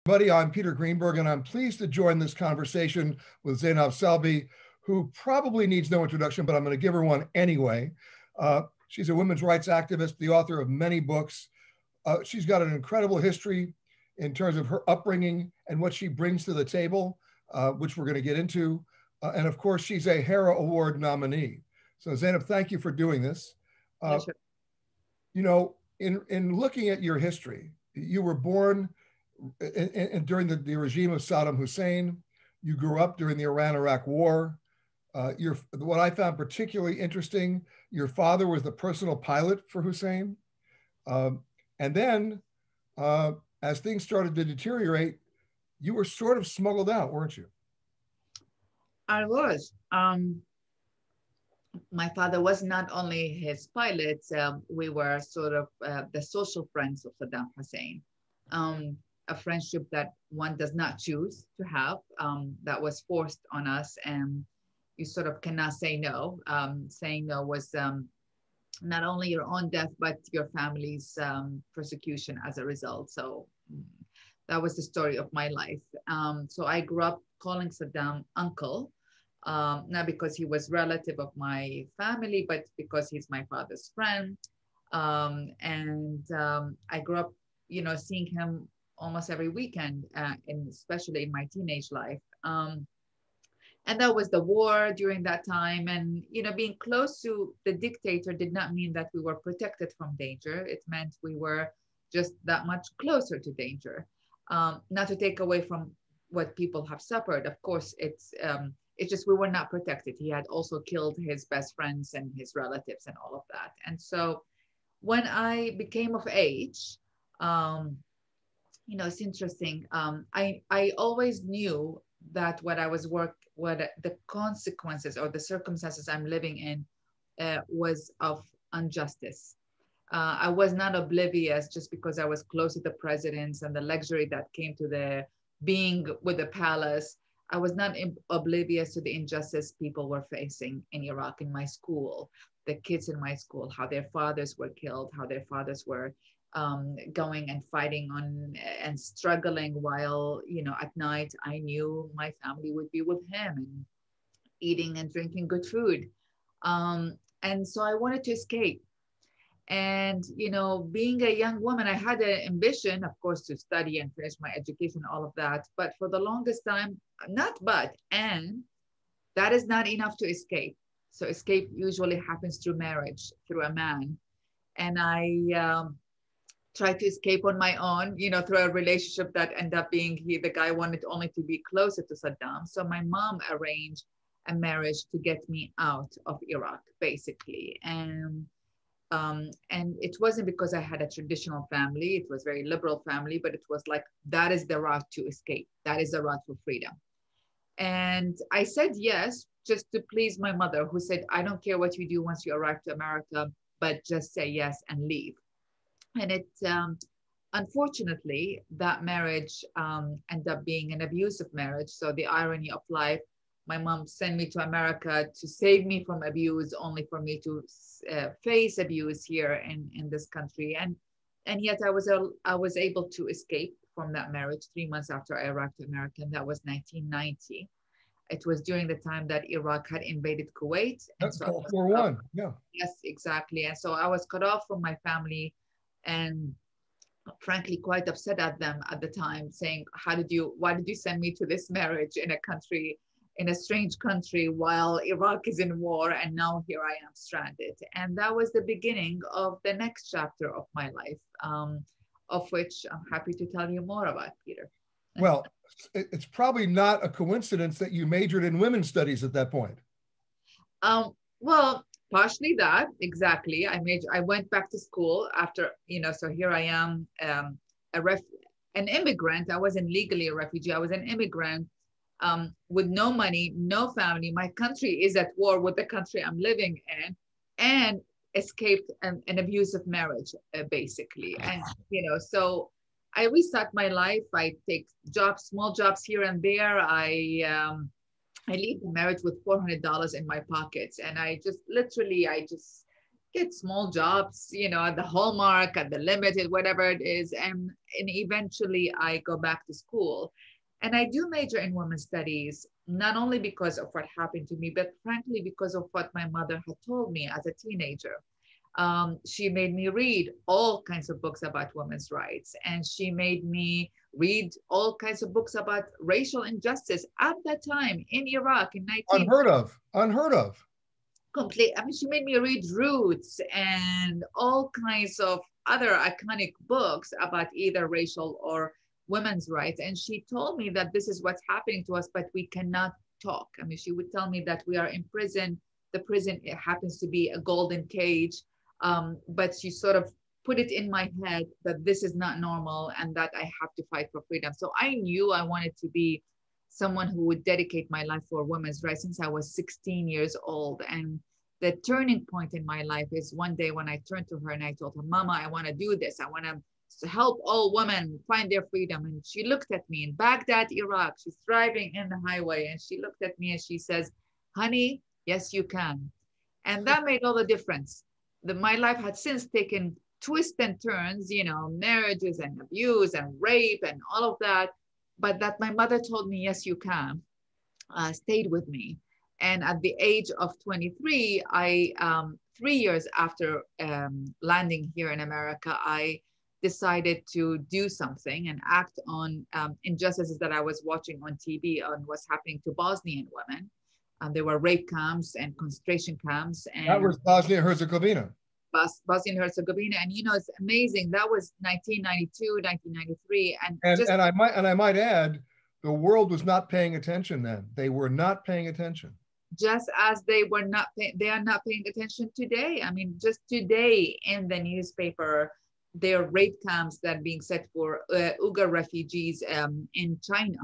Buddy, I'm Peter Greenberg, and I'm pleased to join this conversation with Zainab Salbi, who probably needs no introduction, but I'm going to give her one anyway. She's a women's rights activist, the author of many books. She's got an incredible history in terms of her upbringing and what she brings to the table, which we're going to get into. And of course, she's a Hera Award nominee. So Zainab, thank you for doing this. Pleasure. You know, in looking at your history, you were born during the regime of Saddam Hussein. You grew up during the Iran-Iraq War. What I found particularly interesting, your father was the personal pilot for Hussein. And then as things started to deteriorate, you were sort of smuggled out, weren't you? I was. My father was not only his pilot, we were sort of the social friends of Saddam Hussein. A friendship that one does not choose to have, that was forced on us, and you sort of cannot say no. Saying no was not only your own death, but your family's persecution as a result. So that was the story of my life. So I grew up calling Saddam uncle, not because he was relative of my family, but because he's my father's friend. I grew up, seeing him almost every weekend, and especially in my teenage life. And that was the war during that time. And, being close to the dictator did not mean that we were protected from danger. It meant we were just that much closer to danger. Not to take away from what people have suffered. Of course, it's just we were not protected. He had also killed his best friends and his relatives and all of that. And so when I became of age, it's interesting. I always knew that what the consequences or the circumstances I'm living in was of injustice. I was not oblivious just because I was close to the presidents and the luxury that came to the being with the palace. I was not oblivious to the injustice people were facing in Iraq, in my school, the kids in my school, how their fathers were killed, how their fathers were going and fighting on and struggling while, at night I knew my family would be with him and eating and drinking good food. And so I wanted to escape. And, being a young woman, I had an ambition, of course, to study and finish my education, all of that. But for the longest time, and that is not enough to escape. So escape usually happens through marriage, through a man. And I tried to escape on my own, through a relationship that ended up being the guy wanted only to be closer to Saddam. So my mom arranged a marriage to get me out of Iraq, basically. And it wasn't because I had a traditional family. It was a very liberal family, but it was like, that is the route to escape. That is the route for freedom. And I said yes, just to please my mother, who said, I don't care what you do once you arrive to America, but just say yes and leave. And unfortunately, that marriage ended up being an abusive marriage. So the irony of life, my mom sent me to America to save me from abuse, only for me to face abuse here in this country. And yet I was able to escape from that marriage 3 months after I arrived to America, and that was 1990. It was during the time that Iraq had invaded Kuwait. That's Gulf War One. Yeah. Yes, exactly. And so I was cut off from my family, and frankly quite upset at them at the time, saying, why did you send me to this marriage in a strange country while Iraq is in war, and now here I am stranded. And that was the beginning of the next chapter of my life, of which I'm happy to tell you more about, Peter. Well, it's probably not a coincidence that you majored in women's studies at that point. Well, partially that, exactly. I went back to school after, so here I am, an immigrant. I wasn't legally a refugee. I was an immigrant with no money, no family. My country is at war with the country I'm living in, and escaped an abusive marriage, basically. And, so I restart my life. I take jobs, small jobs here and there. I leave the marriage with $400 in my pockets. And I just get small jobs, at the Hallmark, at the Limited, whatever it is. And eventually I go back to school. And I do major in women's studies, not only because of what happened to me, but frankly, because of what my mother had told me as a teenager. She made me read all kinds of books about women's rights, and she made me read all kinds of books about racial injustice at that time in Iraq in 19. Unheard of. Complete. I mean, she made me read Roots and all kinds of other iconic books about either racial or women's rights. And she told me that this is what's happening to us, but we cannot talk. I mean, she would tell me that we are in prison. The prison, it happens to be a golden cage. But she sort of put it in my head that this is not normal and that I have to fight for freedom. So I knew I wanted to be someone who would dedicate my life for women's rights since I was 16 years old. And the turning point in my life is one day when I turned to her and I told her, Mama, I want to do this. I want to help all women find their freedom. And she looked at me in Baghdad, Iraq. She's driving in the highway and she looked at me and she says, honey, yes, you can. And that made all the difference. My life had since taken twists and turns, marriages and abuse and rape and all of that. But that my mother told me, yes, you can, stayed with me. And at the age of 23, 3 years after landing here in America, I decided to do something and act on injustices that I was watching on TV on what's happening to Bosnian women. There were rape camps and concentration camps. And that was Bosnia-Herzegovina. Bosnia-Herzegovina. And, it's amazing. That was 1992, 1993. And I might add, the world was not paying attention then. They were not paying attention. Just as they are not paying attention today. I mean, just today in the newspaper, there are rape camps that are being set for Uyghur refugees in China.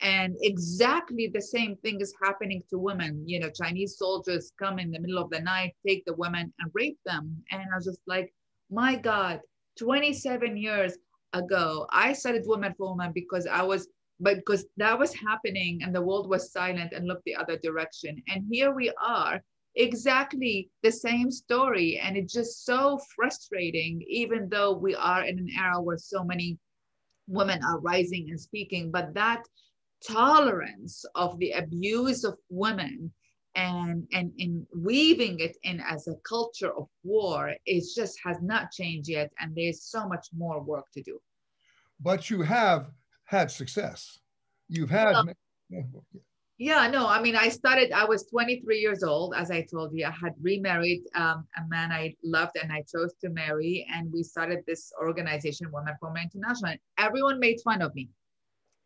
And exactly the same thing is happening to women. Chinese soldiers come in the middle of the night, take the women and rape them. And I was just like, my God, 27 years ago, I started Women for Women because that was happening and the world was silent and looked the other direction. And here we are, exactly the same story. And it's just so frustrating, even though we are in an era where so many women are rising and speaking, but that tolerance of the abuse of women and in weaving it in as a culture of war, it just has not changed yet. And there's so much more work to do. But you have had success. You've had. Yeah, no, I mean, I was 23 years old, as I told you. I had remarried a man I loved and I chose to marry. And we started this organization, Women for Women International. Everyone made fun of me.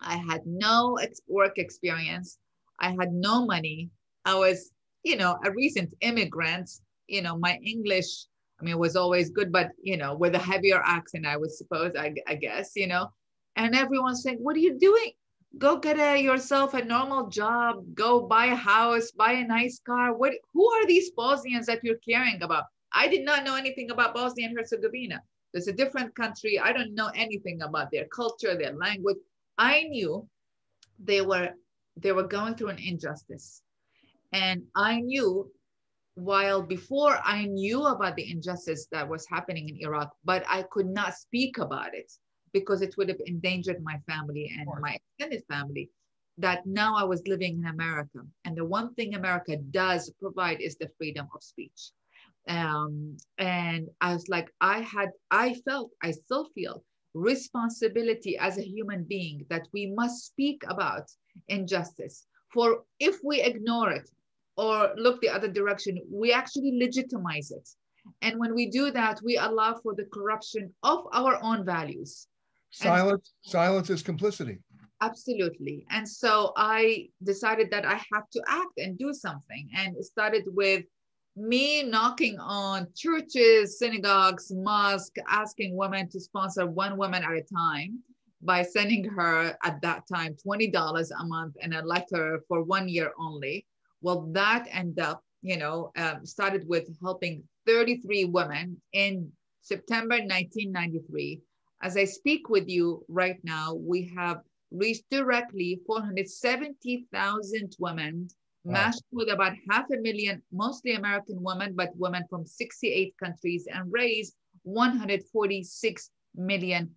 I had no work experience. I had no money. I was, a recent immigrant. My English, I mean, was always good, but, with a heavier accent, I would suppose, I guess, and everyone's saying, what are you doing? Go get yourself a normal job, go buy a house, buy a nice car. Who are these Bosnians that you're caring about? I did not know anything about Bosnia and Herzegovina. There's a different country. I don't know anything about their culture, their language. I knew they were going through an injustice. And I knew, while before I knew about the injustice that was happening in Iraq, but I could not speak about it because it would have endangered my family and my extended family, that now I was living in America. And the one thing America does provide is the freedom of speech. And I was like, I still feel responsibility as a human being that we must speak about injustice. For if we ignore it or look the other direction, we actually legitimize it. And when we do that, we allow for the corruption of our own values. Silence is complicity. Absolutely. And so I decided that I have to act and do something. And it started with me knocking on churches, synagogues, mosques, asking women to sponsor one woman at a time by sending her at that time $20 a month and a letter for 1 year only. Well, that ended up, started with helping 33 women in September 1993. As I speak with you right now, we have reached directly 470,000 women Wow. matched with about 500,000, mostly American women, but women from 68 countries, and raised $146 million,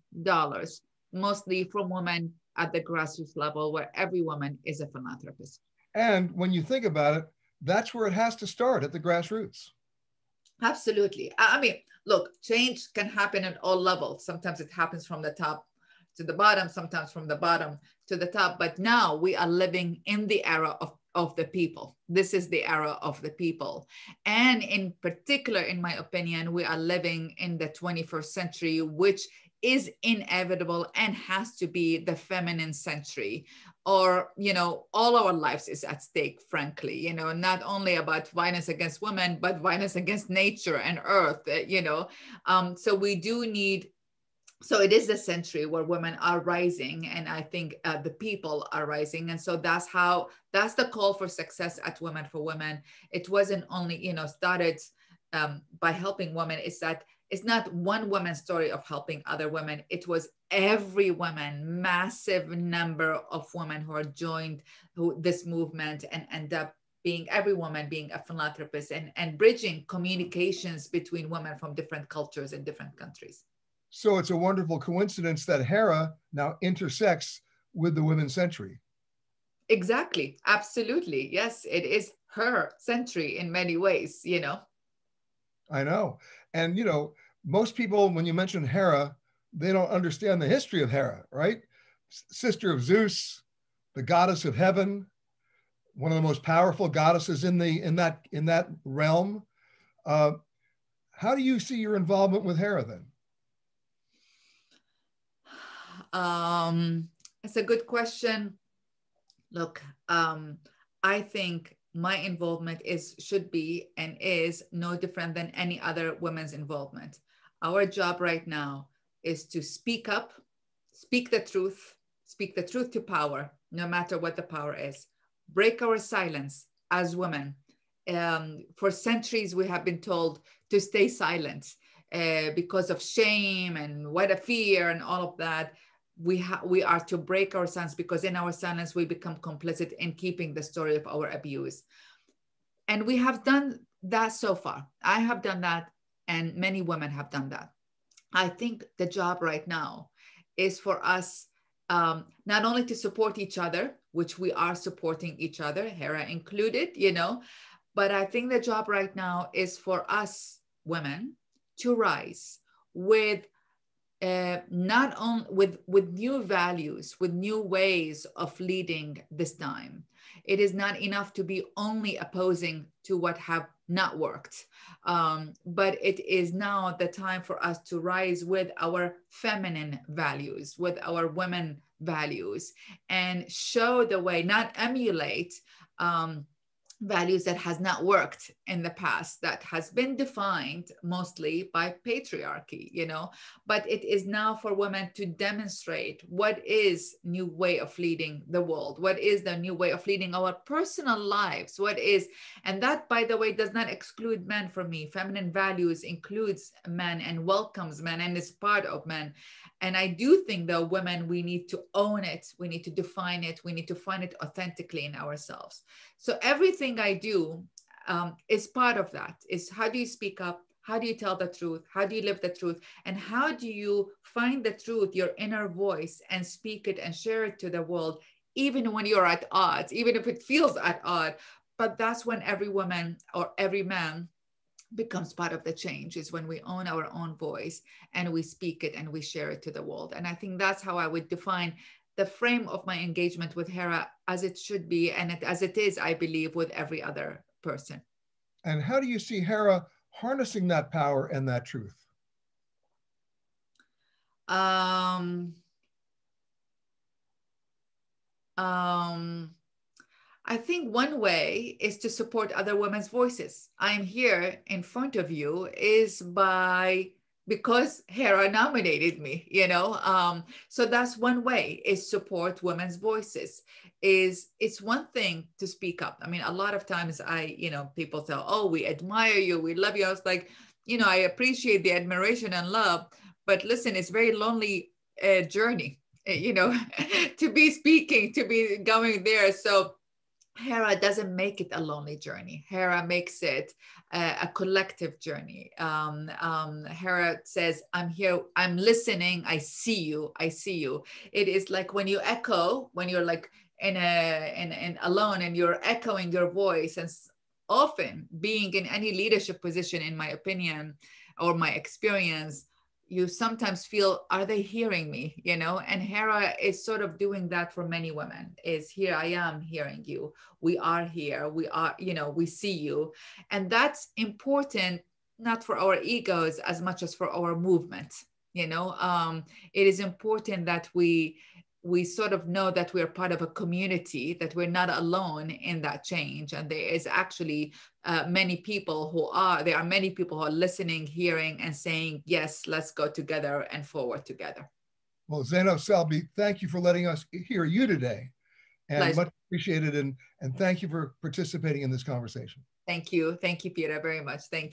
mostly from women at the grassroots level, where every woman is a philanthropist. And when you think about it, that's where it has to start, at the grassroots. Absolutely. I mean, look, change can happen at all levels. Sometimes it happens from the top to the bottom, sometimes from the bottom to the top. But now we are living in the era of the people. This is the era of the people. And in particular, in my opinion, we are living in the 21st century, which is inevitable and has to be the feminine century, or all our lives is at stake, frankly, not only about violence against women, but violence against nature and earth. So we do need, so it is the century where women are rising, and I think the people are rising. And so that's the call for success at Women for Women. It wasn't only started by helping women. It's not one woman's story of helping other women. It was every woman, massive number of women who are joined this movement, and end up being every woman being a philanthropist, and bridging communications between women from different cultures and different countries. So it's a wonderful coincidence that Hera now intersects with the women's century. Exactly. Absolutely. Yes, it is her century in many ways, I know. And, most people, when you mention Hera, they don't understand the history of Hera, right? Sister of Zeus, the goddess of heaven, one of the most powerful goddesses in that realm. How do you see your involvement with Hera then? It's a good question. Look, I think my involvement should be and is no different than any other women's involvement. Our job right now is to speak up, speak the truth to power, no matter what the power is. Break our silence as women. For centuries, we have been told to stay silent because of shame and what a fear and all of that. We are to break our silence, because in our silence, we become complicit in keeping the story of our abuse. And we have done that so far. I have done that, and many women have done that. I think the job right now is for us not only to support each other, which we are supporting each other, Hera included, but I think the job right now is for us women to rise with not only with new values, with new ways of leading this time. It is not enough to be only opposing to what have not worked, but it is now the time for us to rise with our feminine values, with our women values, and show the way, not emulate values that has not worked in the past, that has been defined mostly by patriarchy, but it is now for women to demonstrate what is new way of leading the world, what is the new way of leading our personal lives, and that, by the way, does not exclude men. For me, feminine values includes men and welcomes men and is part of men. And I do think, though, women, we need to own it. We need to define it. We need to find it authentically in ourselves. So everything I do is part of that. Is how do you speak up? How do you tell the truth? How do you live the truth? And how do you find the truth, your inner voice, and speak it and share it to the world, even when you're at odds, even if it feels at odds? But that's when every woman or every man becomes part of the change, is when we own our own voice and we speak it and we share it to the world. And I think that's how I would define the frame of my engagement with Hera, as it should be, and as it is, I believe, with every other person. And how do you see Hera harnessing that power and that truth? I think one way is to support other women's voices. I'm here in front of you because Hera nominated me, so that's one way, is support women's voices. It's one thing to speak up. I mean, a lot of times people say, oh, we admire you, we love you. I was like, I appreciate the admiration and love, but listen, it's very lonely journey, to be speaking, to be going there. So Hera doesn't make it a lonely journey. Hera makes it a collective journey. Hera says, I'm here, I'm listening, I see you, I see you. It is like when you echo, when you're like in alone and you're echoing your voice, and often being in any leadership position, in my opinion, or my experience, you sometimes feel, are they hearing me, you know? And Hera is sort of doing that for many women, is here, I am hearing you, we are here, we are, you know, we see you. And that's important, not for our egos as much as for our movement, you know. It is important that we sort of know that we're part of a community, that we're not alone in that change. And there is actually many people who are, there are many people who are listening, hearing, and saying, yes, let's go together and forward together. Well, Zainab Salbi, thank you for letting us hear you today, and Pleasure. much appreciated. And thank you for participating in this conversation. Thank you. Thank you, Peter, very much. Thank you.